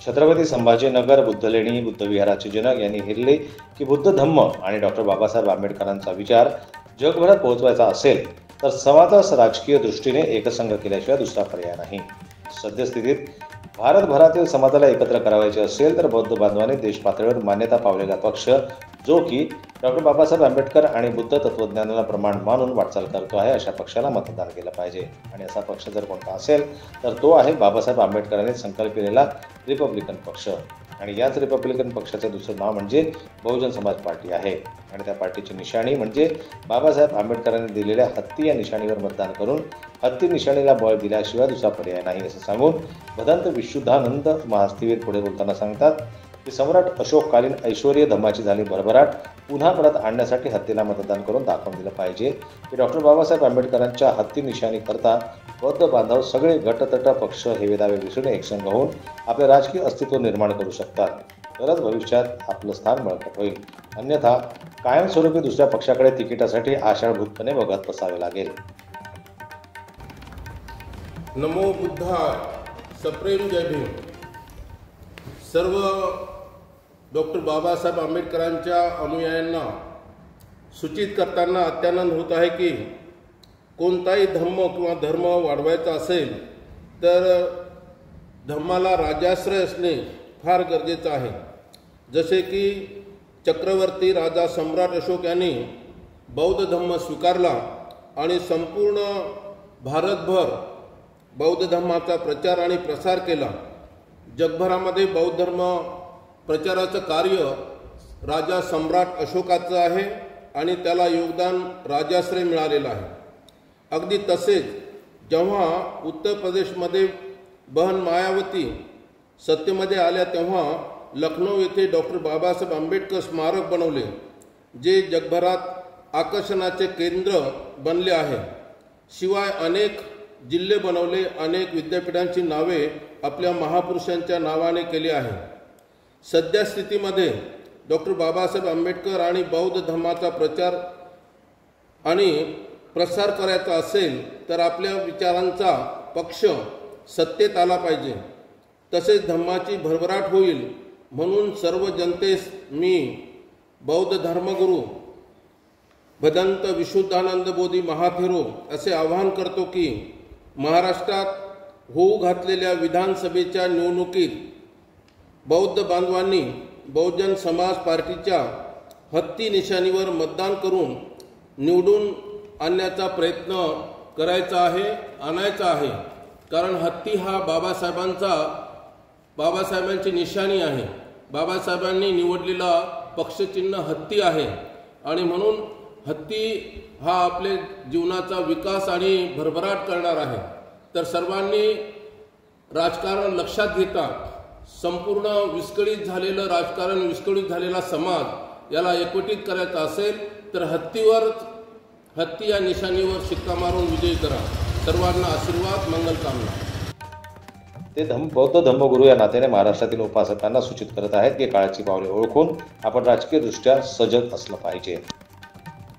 छत्रपती संभाजीनगर बुद्धलेणी बुद्धविहाराचे जनक यांनी हेरले की बुद्ध धम्म आणि डॉक्टर बाबासाहेब आंबेडकरांचा विचार जगभरात पोहोचवायचा असेल तर समाजास राजकीय दृष्टीने एकसंघ केल्याशिवाय दुसरा पर्याय नाही। सद्यस्थितीत भारतभरातील समाजाला एकत्र करावायचे असेल तर बौद्ध बांधवांनी देश पातळीवर मान्यता पावलेला पक्ष जो की डॉक्टर बाबासाहेब आंबेडकर आणि बुद्ध तत्वज्ञानाला प्रमाण मानून वाटचाल करतो आहे अशा पक्षाला मतदान केलं पाहिजे। आणि असा पक्ष जर कोणता असेल तर तो आहे बाबासाहेब आंबेडकरांनी संकल्पिलेला रिपब्लिकन पक्ष। आणि याच रिपब्लिकन पक्षाचे दुसरे नाव म्हणजे बहुजन समाज पार्टी आहे। आणि त्या पार्टीची निशाणी म्हणजे बाबासाहेब आंबेडकरांनी दिलेल्या हत्ती या निशाणीवर मतदान करून हत्ती निशाणीला बळ दिल्याशिवाय दुसरा पर्याय नाही असं सांगून भदंत विशुद्धानंद महास्तिवीर पुढे बोलताना सांगतात की सम्राट अशोककालीन ऐश्वर्य धम्माची झाली भरभराट पुन्हा परत आणण्यासाठी हत्तीला मतदान करून दाखवून दिलं पाहिजे की डॉक्टर बाबासाहेब आंबेडकरांच्या हत्ती निशाणी करता बौद्ध बांधव सगळे गटतट पक्ष हे दावे विसरून एकसंघ होऊन आपले राजकीय अस्तित्व निर्माण करू शकतात, तरच भविष्यात आपलं स्थान बळकट होईल। अन्यथा कायमस्वरूपी दुसऱ्या पक्षाकडे तिकिटासाठी आषाढभूतपणे बघत बसावे लागेल। नमो बुद्धाय, सप्रेम जय भीम। सर्व डॉक्टर बाबासाहेब आंबेडकरांच्या अनुयायांना सूचित करताना अत्यानंद होत आहे की कोणताही धम्म किंवा धर्म वाढवायचा असेल तर धम्माला राजाश्रय असणे फार गरजेचं आहे। जसे की चक्रवर्ती राजा सम्राट अशोक यांनी बौद्ध धम्म स्वीकारला आणि संपूर्ण भारतभर बौद्ध धर्माचा प्रचार आणि प्रसार केला। जगभरामध्ये बौद्ध धर्म प्रचाराचं कार्य राजा सम्राट अशोकाचं आहे आणि त्याला योगदान राजाश्रय मिळालेलं आहे। अगदी तसेच जेव्हा उत्तर प्रदेशमध्ये बहन मायावती सत्तेमध्ये आल्या तेव्हा लखनौ येथे डॉक्टर बाबासाहेब आंबेडकर स्मारक बनवले जे जगभरात आकर्षणाचे केंद्र बनले आहे। शिवाय अनेक जिल्हे बनवले, अनेक विद्यापीठांची नावे आपल्या महापुरुषांच्या नावाने केली आहे। सध्या स्थितीमध्ये डॉक्टर बाबासाहेब आंबेडकर आणि बौद्ध धर्माचा प्रचार आणि प्रसार करायचा असेल तर आपल्या विचारांचा पक्ष सत्तेत आला पाहिजे, तसेच धम्माची भरभराट होईल। म्हणून सर्व जनतेस मी बौद्ध धर्मगुरू भदंत विशुद्धानंद बोधी महाथेरो असे आवाहन करतो की महाराष्ट्रात होऊ घातलेल्या विधानसभेच्या निवडणुकीत बौद्ध बांधवांनी बहुजन समाज पार्टीच्या हत्ती निशाणीवर मतदान करून निवडून आणण्याचा प्रयत्न करायचा आहे, आणायचा आहे। कारण हत्ती हा बाबासाहेबांची निशाणी आहे। बाबासाहेबांनी निवडलेला पक्षचिन्ह हत्ती आहे आणि म्हणून हत्ती हा आपल्या जीवनाचा विकास आणि भरभराट करणार आहे। तर सर्वांनी राजकारण लक्षात घेता संपूर्ण विस्कळीत झालेलं राजकारण, विस्कळीत झालेला समाज याला एकवटीत करायचा असेल तर हत्ती या निशाणीवर शिक्का मारून विजयी करा। सर्वांना आशीर्वाद, मंगलकामना। ते बौद्ध धम्मगुरू या नात्याने महाराष्ट्रातील उपासकांना सूचित करत आहेत की काळाची पावले ओळखून आपण राजकीयदृष्ट्या सजग असलं पाहिजे।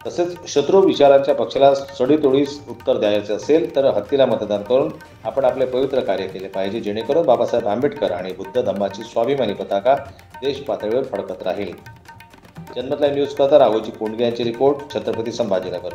तसेच शत्रू विचारांच्या पक्षाला सडीतोडीस उत्तर द्यायचे असेल तर हत्तीला मतदान करून आपण आपले पवित्र कार्य केले पाहिजे, जेणेकरून बाबासाहेब आंबेडकर आणि बुद्ध धम्माची स्वाभिमानी पताका देश पातळीवर फडकत राहील। जनमत लाईव्ह न्यूज करता राघोजी कोंडगे यांची रिपोर्ट, छत्रपती संभाजीनगर।